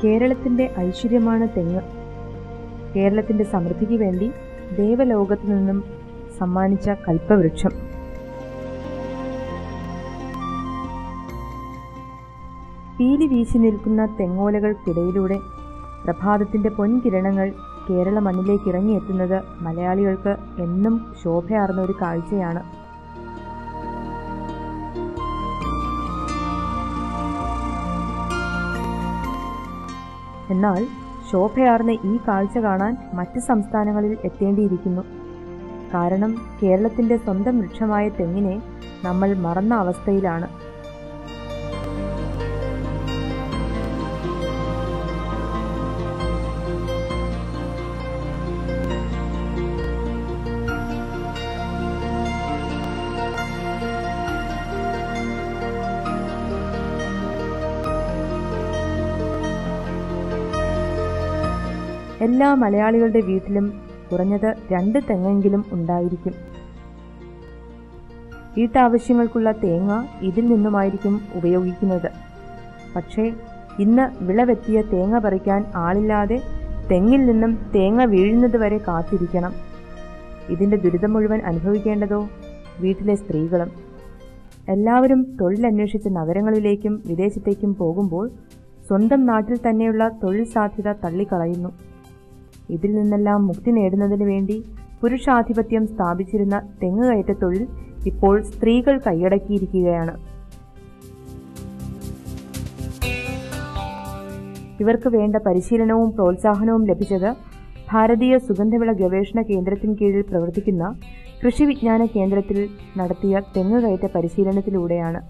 കേരളത്തിൻ്റെ ഐശ്വര്യമാണ് തെങ്ങ്. കേരളത്തിൻ്റെ സമൃദ്ധിക്ക് വേണ്ടി ദേവലോകത്തു നിന്നും സമ്മാനിച്ച കൽപ്പവൃക്ഷം. പീലി വീശി നിൽക്കുന്ന തെങ്ങോലകൾക്കിടയിലൂടെ പ്രഭാതത്തിൻ്റെ പൊൻകിരണങ്ങൾ കേരള മണ്ണിലേക്ക് ഇറങ്ങിയെത്തുന്നത് മലയാളികൾക്ക് എന്നും ശോഭയാർന്ന ഒരു കാഴ്ചയാണ്. എന്നാൽ ശോഭയാർന്ന ഈ കാഴ്ച കാണാൻ മറ്റ് സംസ്ഥാനങ്ങളിൽ എത്തേണ്ടിയിരിക്കുന്നു. കാരണം കേരളത്തിൻ്റെ സ്വന്തം വൃക്ഷമായ തെങ്ങിനെ നമ്മൾ മറന്ന അവസ്ഥയിലാണ്. എല്ലാ മലയാളികളുടെ വീട്ടിലും കുറഞ്ഞത് 2 തെങ്ങെങ്കിലും ഉണ്ടായിരിക്കും. വീട്ടാവശ്യങ്ങൾക്കുള്ള തേങ്ങ ഇതിൽ നിന്നുമായിരിക്കും ഉപയോഗിക്കുന്നത്. പക്ഷേ ഇന്ന് വിളവെത്തിയ തേങ്ങ പറിക്കാൻ ആളില്ലാതെ തെങ്ങിൽ നിന്നും തേങ്ങ വീഴുന്നത് വരെ കാത്തിരിക്കണം. ഇതിൻ്റെ ദുരിതം മുഴുവൻ അനുഭവിക്കേണ്ടതോ വീട്ടിലെ സ്ത്രീകളും. എല്ലാവരും തൊഴിലന്വേഷിച്ച് നഗരങ്ങളിലേക്കും വിദേശത്തേക്കും പോകുമ്പോൾ സ്വന്തം നാട്ടിൽ തന്നെയുള്ള തൊഴിൽ സാധ്യത തള്ളിക്കളയുന്നു. ഇതിൽ നിന്നെല്ലാം മുക്തി നേടുന്നതിന് വേണ്ടി പുരുഷാധിപത്യം സ്ഥാപിച്ചിരുന്ന തെങ്ങ് കയറ്റ തൊഴിൽ ഇപ്പോൾ സ്ത്രീകൾ കൈയടക്കിയിരിക്കുകയാണ്. ഇവർക്ക് വേണ്ട പരിശീലനവും പ്രോത്സാഹനവും ലഭിച്ചത് ഭാരതീയ സുഗന്ധവിള ഗവേഷണ കേന്ദ്രത്തിന് കീഴിൽ പ്രവർത്തിക്കുന്ന കൃഷി വിജ്ഞാന കേന്ദ്രത്തിൽ നടത്തിയ തെങ്ങ് കയറ്റ പരിശീലനത്തിലൂടെയാണ്.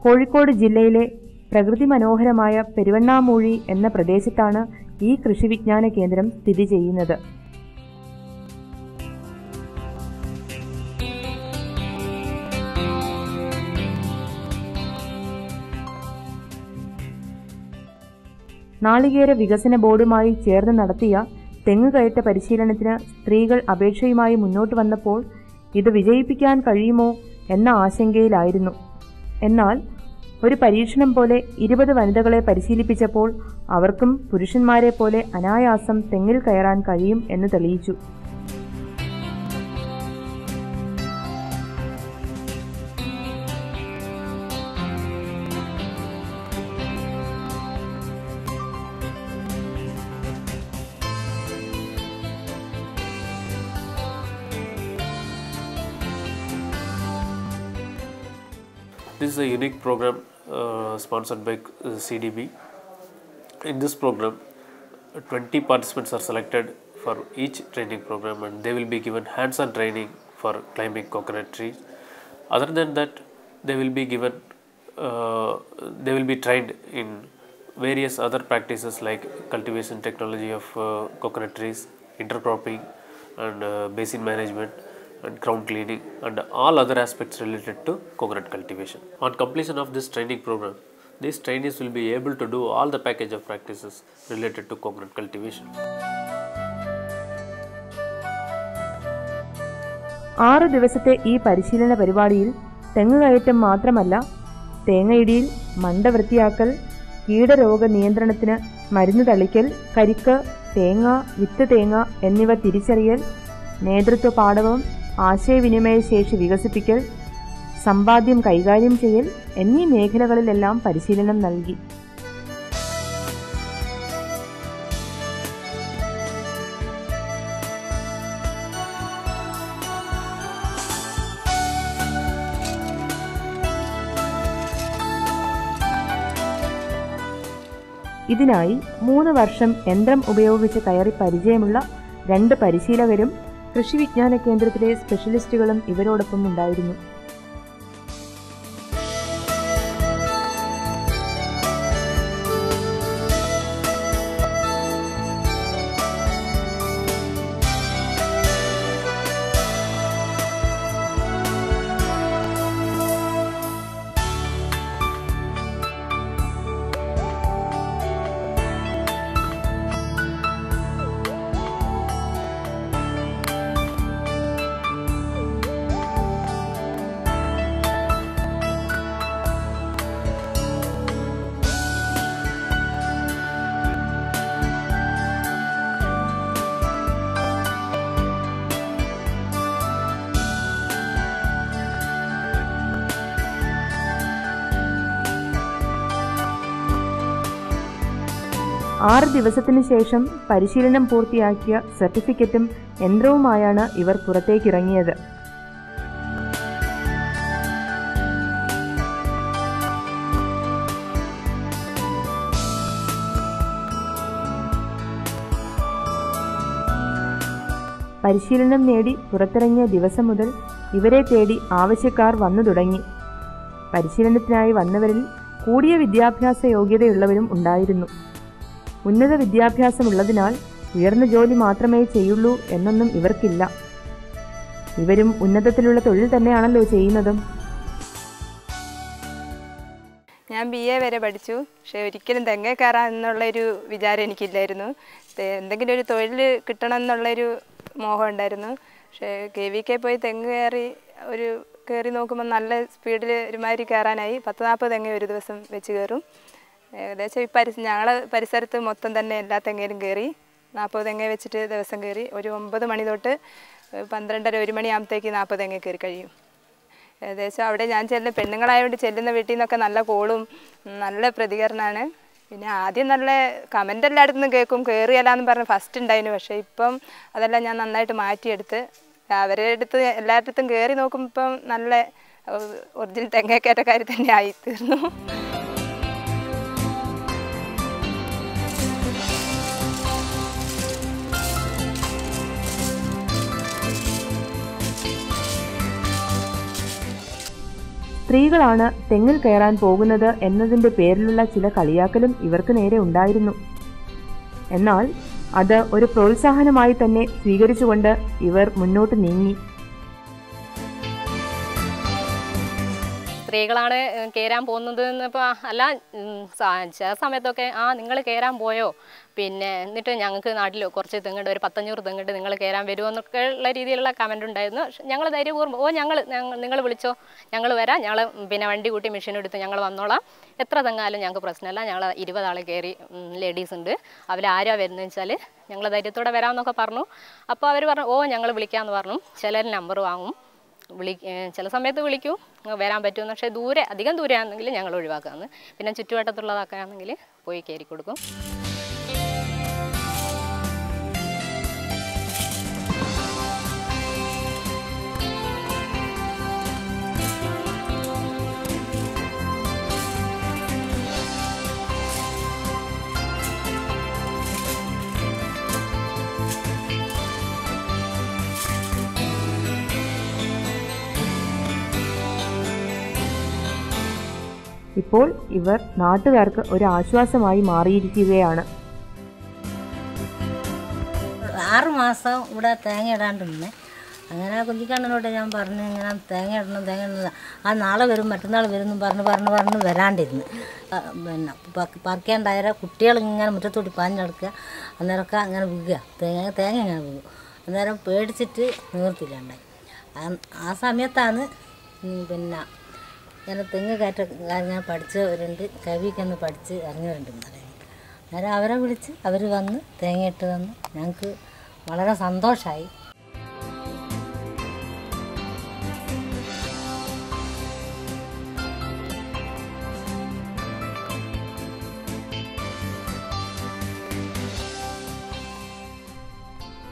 കോഴിക്കോട് ജില്ലയിലെ പ്രകൃതി മനോഹരമായ പെരുവണ്ണാമൂഴി എന്ന പ്രദേശത്താണ് ഈ കൃഷി വിജ്ഞാന കേന്ദ്രം സ്ഥിതി ചെയ്യുന്നത്. നാളികേര വികസന ബോർഡുമായി ചേർന്ന് നടത്തിയ തെങ്ങ് കയറ്റ പരിശീലനത്തിന് സ്ത്രീകൾ അപേക്ഷയുമായി മുന്നോട്ട് വന്നപ്പോൾ ഇത് വിജയിപ്പിക്കാൻ കഴിയുമോ എന്ന ആശങ്കയിലായിരുന്നു. എന്നാൽ ഒരു പരീക്ഷണം പോലെ 20 വനിതകളെ പരിശീലിപ്പിച്ചപ്പോൾ അവർക്കും പുരുഷന്മാരെ പോലെ അനായാസം തെങ്ങിൽ കയറാൻ കഴിയും എന്ന് തെളിയിച്ചു. This is a unique program sponsored by CDB. In this program, 20 participants are selected for each training program, and they will be given hands-on training for climbing coconut trees. Other than that, they will be trained in various other practices like cultivation technology of coconut trees, intercropping, and basin management, and crown cleaning, and all other aspects related to coconut cultivation. On completion of this training program, these trainees will be able to do all the package of practices related to coconut cultivation. 6 ദിവസത്തെ ഈ പരിശീലന പരിപാടിയിൽ തെങ്ങ് കയറ്റം മാത്രമല്ല, തേങ്ങയിടിയിൽ, മണ്ട വൃത്തിയാക്കൽ, കീടരോഗ നിയന്ത്രണത്തിന് മരുന്ന് തളിക്കൽ, കരിക്ക്, തേങ്ങ, വിത്ത് തേങ്ങ എന്നിവ തിരിച്ചറിയൽ, നേതൃത്വ പാടവം, ആശയവിനിമയ ശേഷി വികസിപ്പിക്കൽ, സമ്പാദ്യം കൈകാര്യം ചെയ്യൽ എന്നീ മേഖലകളിലെല്ലാം പരിശീലനം നൽകി. ഇതിനായി 3 വർഷം യന്ത്രം ഉപയോഗിച്ച് കയറി പരിചയമുള്ള 2 പരിശീലകരും കൃഷി വിജ്ഞാന കേന്ദ്രത്തിലെ സ്പെഷ്യലിസ്റ്റുകളും ഇവരോടൊപ്പം ഉണ്ടായിരുന്നു. 6 ദിവസത്തിനു ശേഷം പരിശീലനം പൂർത്തിയാക്കിയ സർട്ടിഫിക്കറ്റും യന്ത്രവുമായാണ് ഇവർ പുറത്തേക്കിറങ്ങിയത്. പരിശീലനം നേടി പുറത്തിറങ്ങിയ ദിവസം മുതൽ ഇവരെ തേടി ആവശ്യക്കാർ വന്നു തുടങ്ങി. പരിശീലനത്തിനായി വന്നവരിൽ കൂടിയ വിദ്യാഭ്യാസ യോഗ്യതയുള്ളവരും ഉണ്ടായിരുന്നു. ഉന്നത വിദ്യാഭ്യാസമുള്ളതിനാൽ ഉയർന്ന ജോലി മാത്രമേ ചെയ്യുള്ളൂ എന്നൊന്നും ഇവർക്കില്ല. ഇവരും ഉന്നതത്തിലുള്ള തൊഴിൽ തന്നെയാണല്ലോ ചെയ്യുന്നതും. ഞാൻ BA വരെ പഠിച്ചു. പക്ഷേ ഒരിക്കലും തെങ്ങ് കയറാൻ എന്നുള്ളൊരു വിചാരം എനിക്കില്ലായിരുന്നു. എന്തെങ്കിലും ഒരു തൊഴിൽ കിട്ടണം എന്നുള്ളൊരു മോഹം ഉണ്ടായിരുന്നു. പക്ഷേ KVK പോയി തെങ്ങ് കയറി നോക്കുമ്പോൾ നല്ല സ്പീഡിൽ ഒരുമാതിരി കയറാനായി. 10-40 തെങ്ങ് ഒരു ദിവസം വെച്ച് കയറും. ഏകദേശം ഞങ്ങളെ പരിസരത്ത് മൊത്തം തന്നെ എല്ലാ തെങ്ങയിലും കയറി 40 തെങ്ങ വെച്ചിട്ട് ദിവസം കയറി. ഒരു 9 മണി തൊട്ട് 12:30-1 മണിയാകുമ്പോഴത്തേക്ക് 40 തെങ്ങ കയറി കഴിയും. ഏകദേശം അവിടെ ഞാൻ പെണ്ണുങ്ങളായതുകൊണ്ട് ചെല്ലുന്ന വീട്ടിൽ നിന്നൊക്കെ നല്ല കോളും നല്ല പ്രതികരണമാണ്. പിന്നെ ആദ്യം നല്ല കമൻ്റ് എല്ലായിടത്തു നിന്നും കേൾക്കും, കയറിയല്ലാന്ന് പറഞ്ഞ് ഫസ്റ്റ് ഉണ്ടായിരുന്നു. പക്ഷേ ഇപ്പം അതെല്ലാം ഞാൻ നന്നായിട്ട് മാറ്റിയെടുത്ത് അവരുടെ അടുത്ത് എല്ലായിടത്തും കയറി നോക്കുമ്പോൾ ഇപ്പം നല്ല ഒറിജിനൽ തെങ്ങേക്കയറ്റക്കാരി തന്നെ ആയിത്തീർന്നു. സ്ത്രീകളാണ് തെങ്ങിൽ കയറാൻ പോകുന്നത് എന്നതിൻ്റെ പേരിലുള്ള ചില കളിയാക്കലും ഇവർക്ക് നേരെ ഉണ്ടായിരുന്നു. എന്നാൽ അത് ഒരു പ്രോത്സാഹനമായി തന്നെ സ്വീകരിച്ചുകൊണ്ട് ഇവർ മുന്നോട്ട് നീങ്ങി. സ്ത്രീകളാണ് കയറാൻ പോകുന്നത് എന്നിപ്പോൾ അല്ല, ചില സമയത്തൊക്കെ നിങ്ങൾ കയറാൻ പോയോ, പിന്നെ എന്നിട്ട് ഞങ്ങൾക്ക് നാട്ടിൽ കുറച്ച് തെങ്ങുണ്ട്, ഒരു 500 തെങ്ങുണ്ട്, നിങ്ങൾ കയറാൻ വരുമോ എന്നൊക്കെ ഉള്ള രീതിയിലുള്ള കമൻ്റ് ഉണ്ടായിരുന്നു. ഞങ്ങൾ ധൈര്യപൂർവ്വം നിങ്ങൾ വിളിച്ചോ, ഞങ്ങൾ വരാം, ഞങ്ങൾ പിന്നെ വണ്ടി കൂട്ടി മെഷീൻ എടുത്ത് ഞങ്ങൾ വന്നോളാം, എത്ര തെങ്ങാലും ഞങ്ങൾക്ക് പ്രശ്നമല്ല, ഞങ്ങൾ 20 ആൾ കയറി ലേഡീസ് ഉണ്ട്, അവരാരാ വരുന്നതെന്ന് വെച്ചാൽ ഞങ്ങൾ ധൈര്യത്തോടെ വരാമെന്നൊക്കെ പറഞ്ഞു. അപ്പോൾ അവർ പറഞ്ഞു ഞങ്ങൾ വിളിക്കാമെന്ന് പറഞ്ഞു. ചിലർ നമ്പർ വാങ്ങും, ചില സമയത്ത് വിളിക്കും വരാൻ പറ്റുമെന്ന്. പക്ഷേ അധികം ദൂരെയാണെങ്കിൽ ഞങ്ങൾ ഒഴിവാക്കാമെന്ന്. പിന്നെ ചുറ്റുവട്ടത്തുള്ളതൊക്കെ ആണെങ്കിൽ പോയി കയറി കൊടുക്കും. ഇപ്പോൾ ഇവർ നാട്ടുകാർക്ക് ഒരു ആശ്വാസമായി മാറിയിരിക്കുകയാണ്. 6 മാസം ഇവിടെ തേങ്ങ ഇടാണ്ടിരുന്നേ. അങ്ങനെ കുഞ്ഞിക്കണ്ണനോട് ഞാൻ പറഞ്ഞു ഇങ്ങനെ തേങ്ങ ഇടണം, നാളെ വരും മറ്റന്നാൾ വരും എന്നും പറഞ്ഞ് വരാണ്ടിരുന്നു. പിന്നെ പറിക്കാണ്ടായ കുട്ടികൾ ഇങ്ങനെ മുറ്റത്തോടി പാഞ്ഞെടുക്കുക, അന്നേരമൊക്കെ അങ്ങനെ വീഴുക, തേങ്ങ ഇങ്ങനെ വീഴും. അന്നേരം പേടിച്ചിട്ട് നിവർത്തില്ലാണ്ടായി. ആ സമയത്താണ് പിന്നെ ഞാൻ തെങ്ങ് ഞാൻ പഠിച്ചവരുണ്ട്, കവിക്കൊന്ന് പഠിച്ച് ഇറങ്ങിയവരുണ്ടെന്ന് പറയുന്നത്. അന്നേരം അവരെ വിളിച്ച് അവർ വന്ന് തേങ്ങയിട്ട് തന്നു. ഞങ്ങൾക്ക് വളരെ സന്തോഷമായി.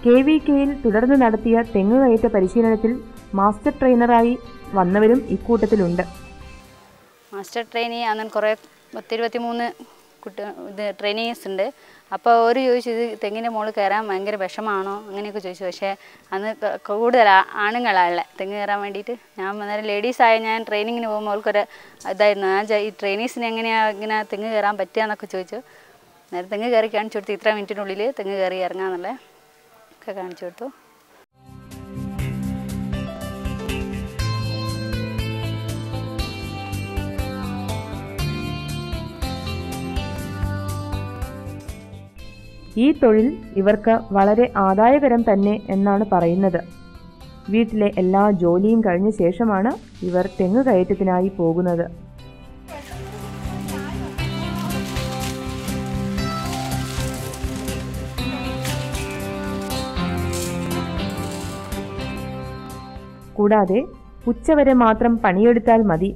KVKയിൽ തുടർന്ന് നടത്തിയ തെങ്ങുകയറ്റ പരിശീലനത്തിൽ മാസ്റ്റർ ട്രെയിനറായി വന്നവരും ഇക്കൂട്ടത്തിലുണ്ട്. മാസ്റ്റർ ട്രെയിനി അന്ന് കുറേ 23 ട്രെയിനീസ് ഉണ്ട്. അപ്പോൾ അവർ ചോദിച്ചു ഇത് തെങ്ങിൻ്റെ മുകളിൽ കയറാൻ ഭയങ്കര വിഷമാണോ അങ്ങനെയൊക്കെ ചോദിച്ചു. പക്ഷേ അന്ന് കൂടുതൽ ആണുങ്ങളാണല്ലേ തെങ്ങ് കയറാൻ വേണ്ടിയിട്ട്. ഞാൻ അന്നേരം ലേഡീസായ ഞാൻ ട്രെയിനിങ്ങിന് പോകുമ്പോൾ അവൾക്കൊരു ഇതായിരുന്നു, ഈ ട്രെയിനീസിന് എങ്ങനെയാണ് ഇങ്ങനെ തെങ്ങ് കയറാൻ പറ്റുക എന്നൊക്കെ ചോദിച്ചു. അന്നേരം തെങ്ങ് കയറി കാണിച്ചു കൊടുത്തു, ഇത്ര മിനിറ്റിനുള്ളിൽ തെങ്ങ് കയറി ഇറങ്ങാമെന്നുള്ള ഒക്കെ കാണിച്ചു കൊടുത്തു. ഈ തൊഴിൽ ഇവർക്ക് വളരെ ആദായകരം തന്നെ എന്നാണ് പറയുന്നത്. വീട്ടിലെ എല്ലാ ജോലിയും കഴിഞ്ഞ ശേഷമാണ് ഇവർ തെങ്ങ് കയറ്റത്തിനായി പോകുന്നത്. കൂടാതെ ഉച്ചവരെ മാത്രം പണിയെടുത്താൽ മതി.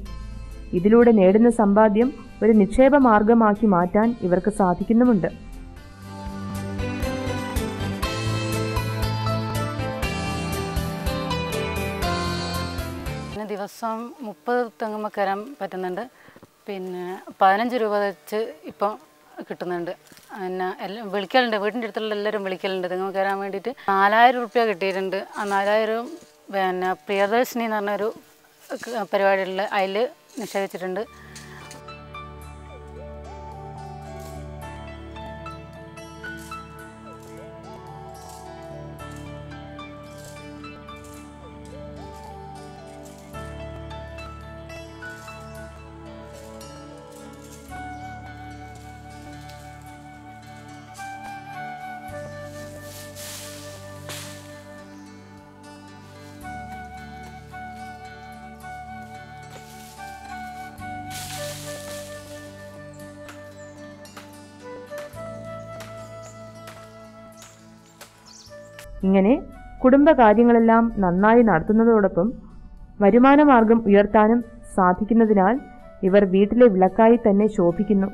ഇതിലൂടെ നേടുന്ന സമ്പാദ്യം ഒരു നിക്ഷേപ മാർഗമാക്കി മാറ്റാൻ ഇവർക്ക് സാധിക്കുന്നുമുണ്ട്. ദിവസം 30 തെങ്ങുമ്മ കയറാൻ പറ്റുന്നുണ്ട്. പിന്നെ 15 രൂപ വെച്ച് ഇപ്പം കിട്ടുന്നുണ്ട്. പിന്നെ എല്ലാം വിളിക്കലുണ്ട്, വീടിൻ്റെ അടുത്തുള്ള എല്ലാവരും വിളിക്കലുണ്ട് തെങ്ങുമ്മ കയറാൻ വേണ്ടിയിട്ട്. 4000 റുപ്യ കിട്ടിയിട്ടുണ്ട്. ആ 4000 പിന്നെ പ്രിയദർശിനി എന്ന് പറഞ്ഞൊരു പരിപാടിയുള്ള അതിൽ നിക്ഷേപിച്ചിട്ടുണ്ട്. ഇങ്ങനെ കുടുംബകാര്യങ്ങളെല്ലാം നന്നായി നടത്തുന്നതോടൊപ്പം വരുമാനമാർഗം ഉയർത്താനും സാധിക്കുന്നതിനാൽ ഇവർ വീട്ടിലെ വിളക്കായി തന്നെ ശോഭിക്കുന്നു.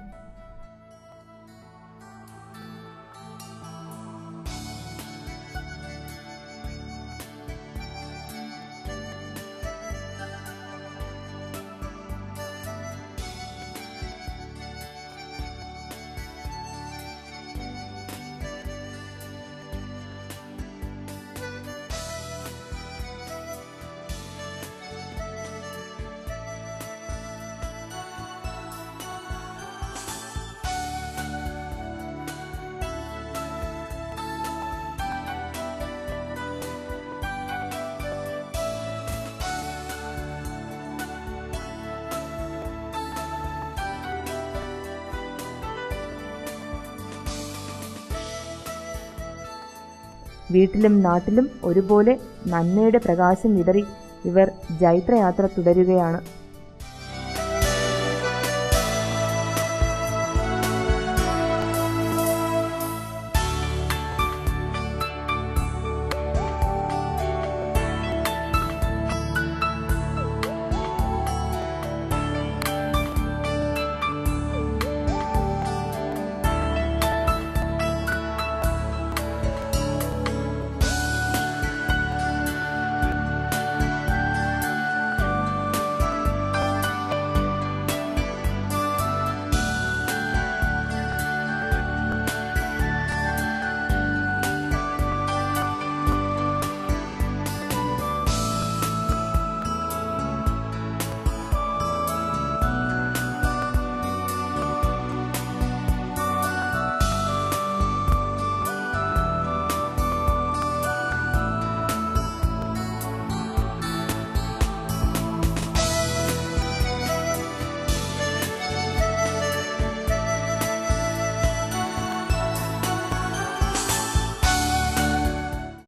വീട്ടിലും നാട്ടിലും ഒരുപോലെ നന്മയുടെ പ്രകാശം വിതറി ഇവർ ജൈത്രയാത്ര തുടരുകയാണ്.